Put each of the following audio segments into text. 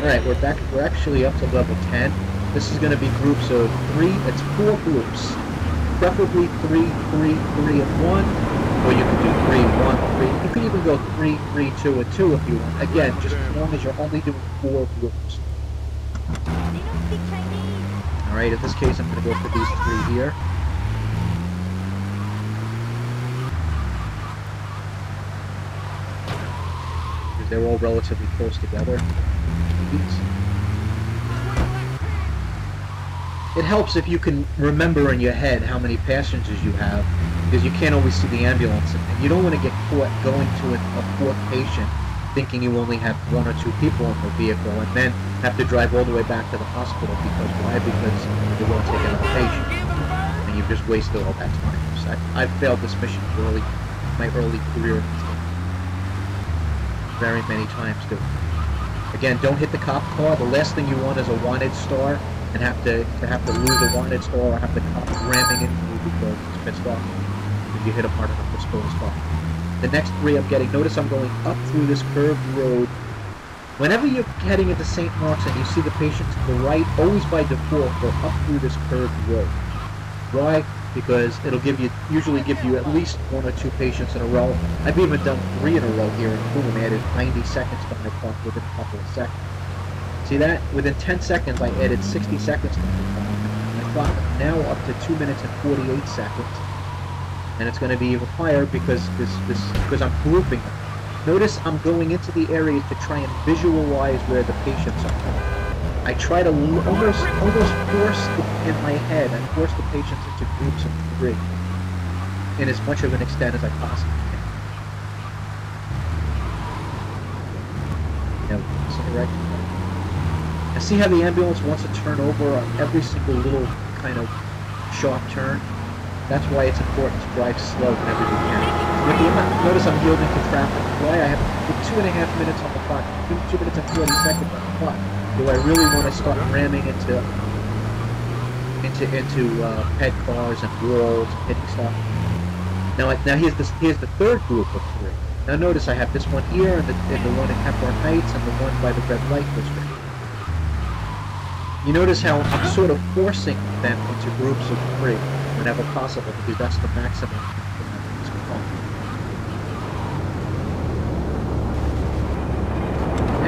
Alright, we're back. We're actually up to level 10. This is going to be groups of 3. It's 4 groups. Preferably 3, 3, 3, and 1. Or you can do 3, 1, 3. You can even go 3, 3, 2, and 2 if you want. Again, just as long as you're only doing 4 groups. Alright, in this case, I'm going to go for these 3 here. Because they're all relatively close together. It helps if you can remember in your head how many passengers you have, because you can't always see the ambulance, and you don't want to get caught going to a 4th patient thinking you only have 1 or 2 people in the vehicle, and then have to drive all the way back to the hospital because why? Because they won't take another patient, and you've just wasted all that time. So I've failed this mission early, my early career, very many times too. Again, don't hit the cop car. The last thing you want is a wanted star, and have to lose a wanted star or have the cop ramming into you because it's pissed off if you hit him hard enough to spill his car. The next 3 I'm getting, notice I'm going up through this curved road. Whenever you're heading into St. Mark's and you see the patient to the right, always by default go up through this curved road. Why? Because it'll usually give you at least 1 or 2 patients in a row. I've even done 3 in a row here, and boom, added 90 seconds to my clock within a couple of seconds. See that? Within 10 seconds, I added 60 seconds to my clock. My clock is now up to 2 minutes and 48 seconds, and it's going to be even higher because I'm grouping them. Notice I'm going into the areas to try and visualize where the patients are. I try to almost force in my head, I force the patients into groups of 3 in as much of an extent as I possibly can. Now, see the right? And see how the ambulance wants to turn over on every single little kind of sharp turn? That's why it's important to drive slow whenever you can. Notice I'm yielding to traffic. Why? I have 2.5 minutes on the clock, 2 minutes and 40 seconds on the clock. Do I really want to start ramming into ped cars and walls and hitting stuff? Now here's the 3rd group of 3. Now notice I have this one here, and the one in Hepburn Heights, and the one by the red light district. You notice how I'm sort of forcing them into groups of 3 whenever possible, because that's the maximum.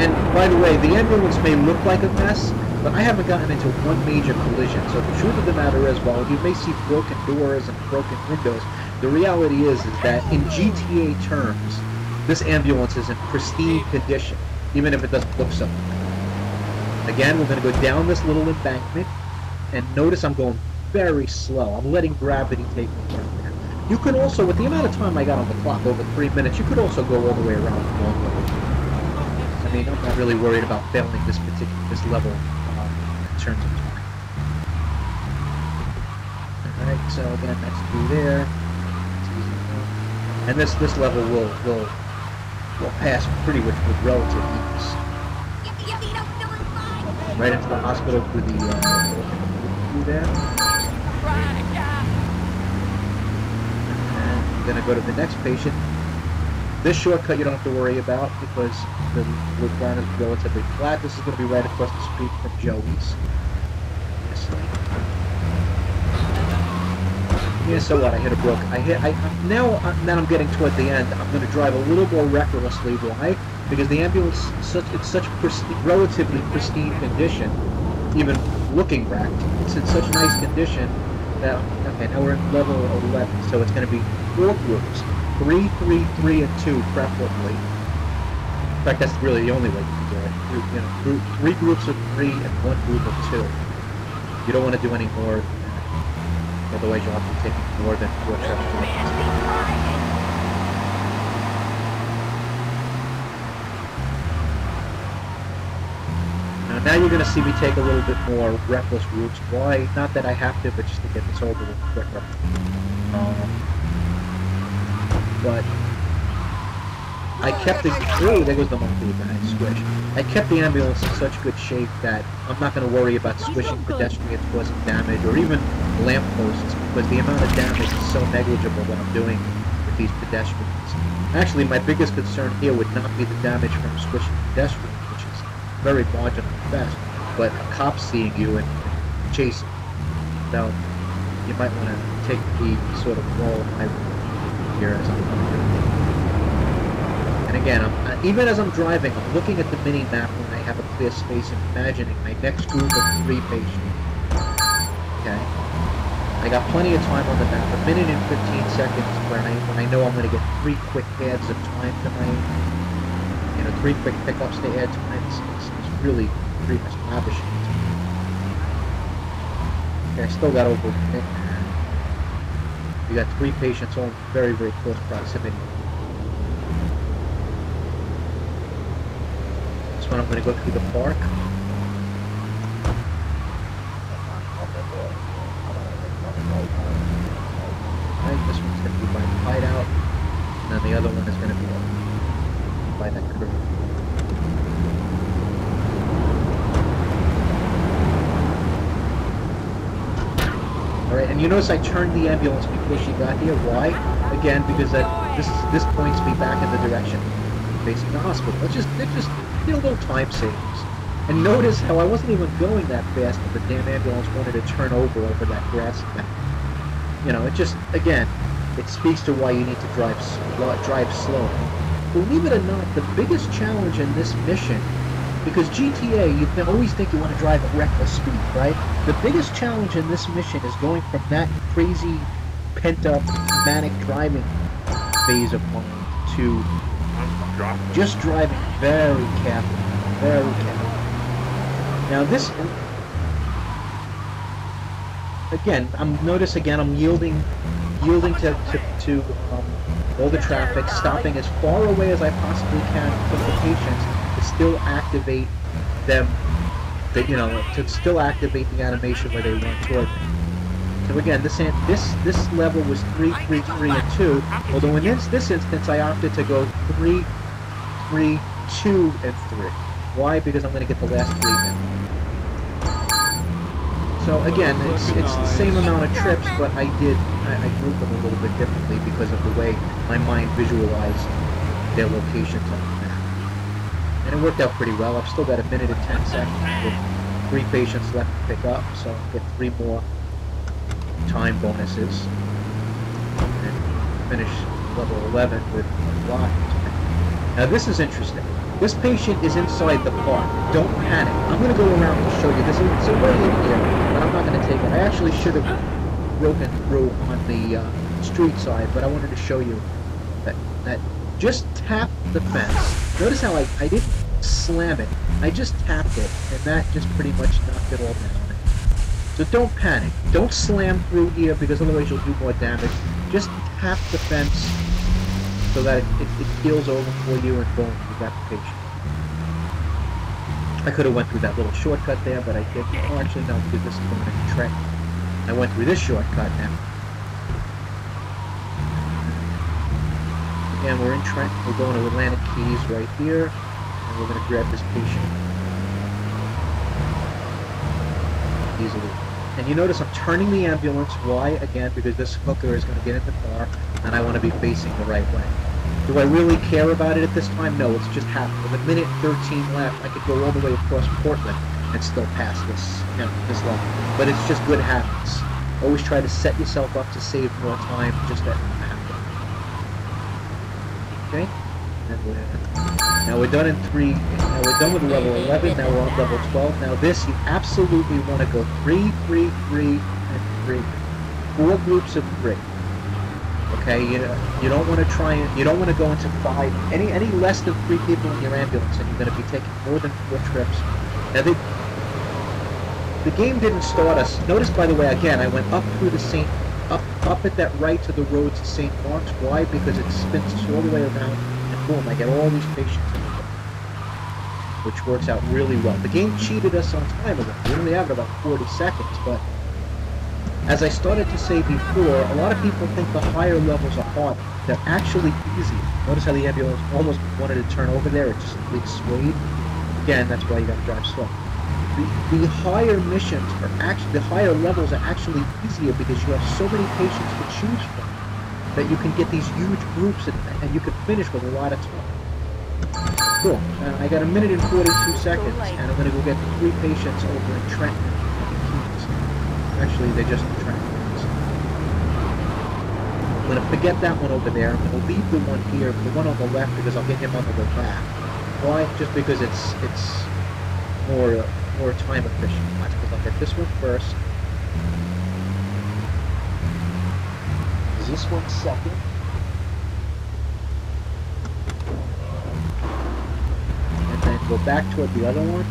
And by the way, the ambulance may look like a mess, but I haven't gotten into one major collision. So the truth of the matter is, while you may see broken doors and broken windows, the reality is that in GTA terms, this ambulance is in pristine condition, even if it doesn't look so. Again, we're going to go down this little embankment, and notice I'm going very slow. I'm letting gravity take me down there. You could also, with the amount of time I got on the clock, over 3 minutes, you could also go all the way around the long way. I mean, I'm not really worried about failing this level in terms of time. Alright, so again, that's through there. It's easy enough. And this level will pass pretty much with relative ease. Right into the hospital through through there. And I'm gonna go to the next patient. This shortcut you don't have to worry about because the ground is relatively flat. This is going to be right across the street from Joey's. Yeah, so what? I hit a brook. Now that I'm getting toward the end, I'm going to drive a little more recklessly. Why? Because the ambulance it's such relatively pristine condition, even looking back. It's in such nice condition that okay, now we're in level 11, so it's going to be 4 groups. 3, 3, 3, and 2, preferably. In fact, that's really the only way you can do it. 3 groups of 3 and 1 group of 2. You don't want to do any more than that. Otherwise, you'll have to take more than 4 trips. Now you're going to see me take a little bit more reckless routes. Why? Not that I have to, but just to get this over with quicker. But I kept it. Oh, there goes the monkey with that squish. I kept the ambulance in such good shape that I'm not going to worry about swishing pedestrians causing damage or even lampposts because the amount of damage is so negligible that I'm doing with these pedestrians. Actually, my biggest concern here would not be the damage from swishing pedestrians, which is very marginal at best, but a cop seeing you and chasing. Now, you might want to take the sort of moral high road here as I'm coming here. And again, even as I'm driving, I'm looking at the mini-map when I have a clear space and imagining my next group of 3 patients. Okay? I got plenty of time on the map, a minute and 15 seconds when I know I'm going to get 3 quick adds of time tonight. 3 quick pickups to add time. It's really pretty much lavishing. Okay, I still got over a minute. We got 3 patients all in very, very close proximity. This one I'm going to go through the park. Right, this one's going to be by the hideout, and then the other one is going to be by that curve. Alright, and you notice I turned the ambulance before she got here. Why? Again, because this points me back in the direction facing the hospital. It's just little time savings. And notice how I wasn't even going that fast, but the damn ambulance wanted to turn over that grass patch. It just, again, it speaks to why you need to drive slow. Believe it or not, the biggest challenge in this mission, because GTA, you always think you want to drive at reckless speed, right? The biggest challenge in this mission is going from that crazy, pent-up, manic driving phase of mine to just driving very carefully, very carefully. Now this, again, I'm yielding to all the traffic, stopping as far away as I possibly can from the patients to still activate them, to still activate the animation where they run toward me. So again, this level was 3, 3, 3, and 2, although in this instance I opted to go 3, 3, 2, and 3. Why? Because I'm going to get the last 3 now. So again, it's the same amount of trips, but I grouped them a little bit differently because of the way my mind visualized their locations on the map. And it worked out pretty well. I've still got a minute and 10 seconds with 3 patients left to pick up, so I'll get 3 more time bonuses and finish level 11 with a lot of time. Now this is interesting. This patient is inside the park. Don't panic. I'm going to go around and show you. This is way in here, but I'm not going to take it. I actually should have broken through on the street side, but I wanted to show you that just tap the fence. Notice how I didn't slam it. I just tapped it, and that just pretty much knocked it all down. So don't panic. Don't slam through here, because otherwise you'll do more damage. Just tap the fence so that it heals over for you, and boom, you got the patient. I could have went through that little shortcut there, but I didn't. Oh, actually, no, because this is going to Trent. I went through this shortcut now. Again, we're in Trent. We're going to Atlantic Keys right here, and we're going to grab this patient easily. And you notice I'm turning the ambulance. Why? Again, because this hooker is going to get in the car, and I want to be facing the right way. Do I really care about it at this time? No, it's just happened. With a minute 13 left, I could go all the way across Portland and still pass this level. But it's just good habits. Always try to set yourself up to save more time just at the map. Okay? Now we're done in 3. Now we're done with level 11. Now we're on level 12. Now this, you absolutely want to go 3, 3, 3, and 3. 4 groups of 3. Okay, you don't want to try and you don't want to go into 5, any less than 3 people in your ambulance, and you're going to be taking more than 4 trips. Now the game didn't start us. Notice, by the way, again, I went up through the up at that right to the road to St. Mark's. Why? Because it spins all the way around, and boom, I get all these patients in the game, which works out really well. The game cheated us on time a little. We only have about 40 seconds, but as I started to say before, a lot of people think the higher levels are hard. They're actually easy. Notice how the ambulance almost wanted to turn over there. It just swayed. Again, that's why you got to drive slow. The higher missions are actually, the higher levels are actually easier because you have so many patients to choose from that you can get these huge groups and you can finish with a lot of time. Cool. I got 1 minute and 42 seconds, and I'm going to go get 3 patients over in Trenton. Actually, they're just in Trenton. I'm going to forget that one over there. I'm going to leave the one here, the one on the left, because I'll get him on the way back. Why? Just because it's more time efficient. That's because I'll get this one first. Is this one second? And then go back toward the other one.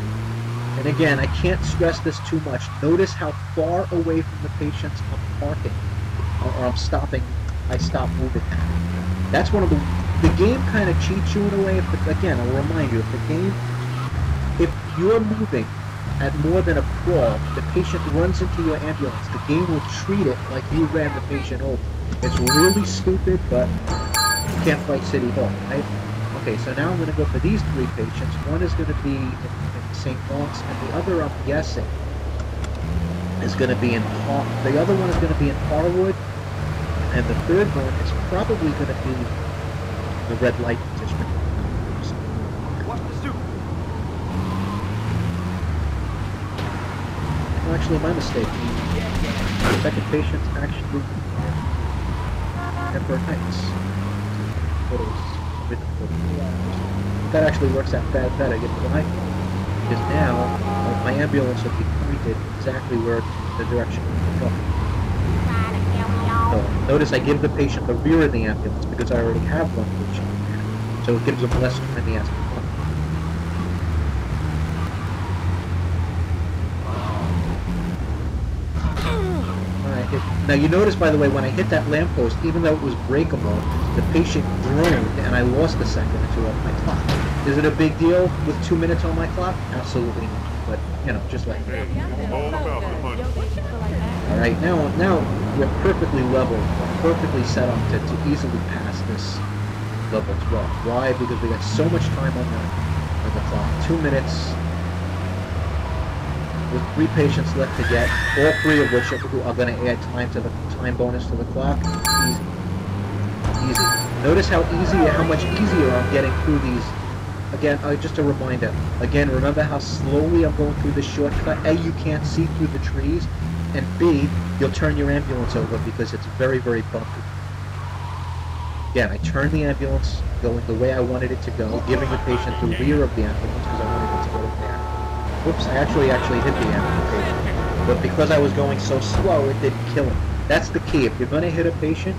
And again, I can't stress this too much. Notice how far away from the patients I'm parking, or I'm stopping. I stop moving. That's one of the game kind of cheats you in a way. Again, I'll remind you, if you're moving at more than a crawl, the patient runs into your ambulance, the game will treat it like you ran the patient over. It's really stupid, but you can't fight City Hall, right? Okay, so now I'm going to go for these 3 patients. One is going to be in St. Mark's, and the other, I'm guessing, is going to be in the other one is going to be in Harwood, and the third one is probably going to be the red light district. Well, actually, my mistake. The second patient's actually Emperor Heights. That actually works out better. You know why? Because now my ambulance will be pointed exactly where the direction I'm going. So notice I give the patient the rear of the ambulance because I already have one patient. So it gives them less time to ask for help. Now you notice, by the way, when I hit that lamppost, even though it was breakable, the patient groaned and I lost a second or two off my clock. Is it a big deal with 2 minutes on my clock? Absolutely not. But, you know, just like that. Alright, now we're perfectly level, perfectly set up to easily pass this level 12. Why? Because we got so much time on the clock. 2 minutes. With 3 patients left to get, all 3 of which are going to add time bonus to the clock. Easy. Easy. Notice how much easier I'm getting through these. Again, just a reminder. Again, remember how slowly I'm going through this shortcut? A, you can't see through the trees, and B, you'll turn your ambulance over because it's very, very bumpy. Again, I turn the ambulance going the way I wanted it to go, giving the patient the rear of the ambulance because I wanted it to go there. Whoops, I actually hit the patient. But because I was going so slow, it didn't kill him. That's the key. If you're going to hit a patient,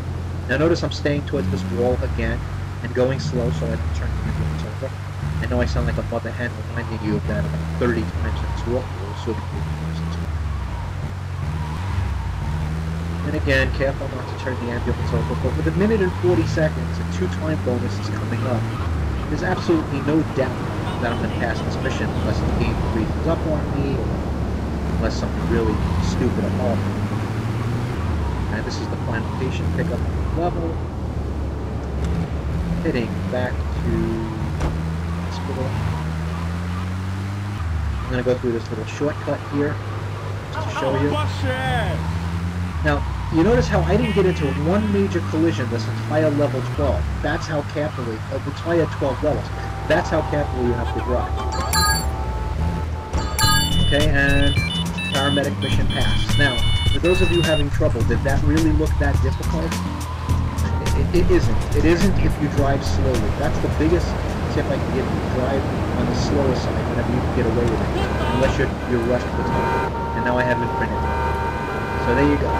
now notice I'm staying towards this wall again and going slow so I don't turn the ambulance over. I know I sound like a mother hen reminding you of that about 30 times in this walkthrough, so and again, careful not to turn the ambulance over, but with 1 minute and 40 seconds and 2 time bonuses coming up, there's absolutely no doubt that I'm going to pass this mission unless the game freezes up on me or unless something really stupid or awful. And this is the final patient pickup level. Heading back to hospital. I'm going to go through this little shortcut here just to show you. Now, you notice how I didn't get into one major collision this entire level 12. That's how carefully, the entire 12 levels. That's how carefully you have to drive. Okay, and paramedic mission passed. Now, for those of you having trouble, did that really look that difficult? It isn't. It isn't if you drive slowly. That's the biggest tip I can give you. Drive on the slower side whenever you can get away with it. Unless you're rushed for time. And now I have it printed. So there you go.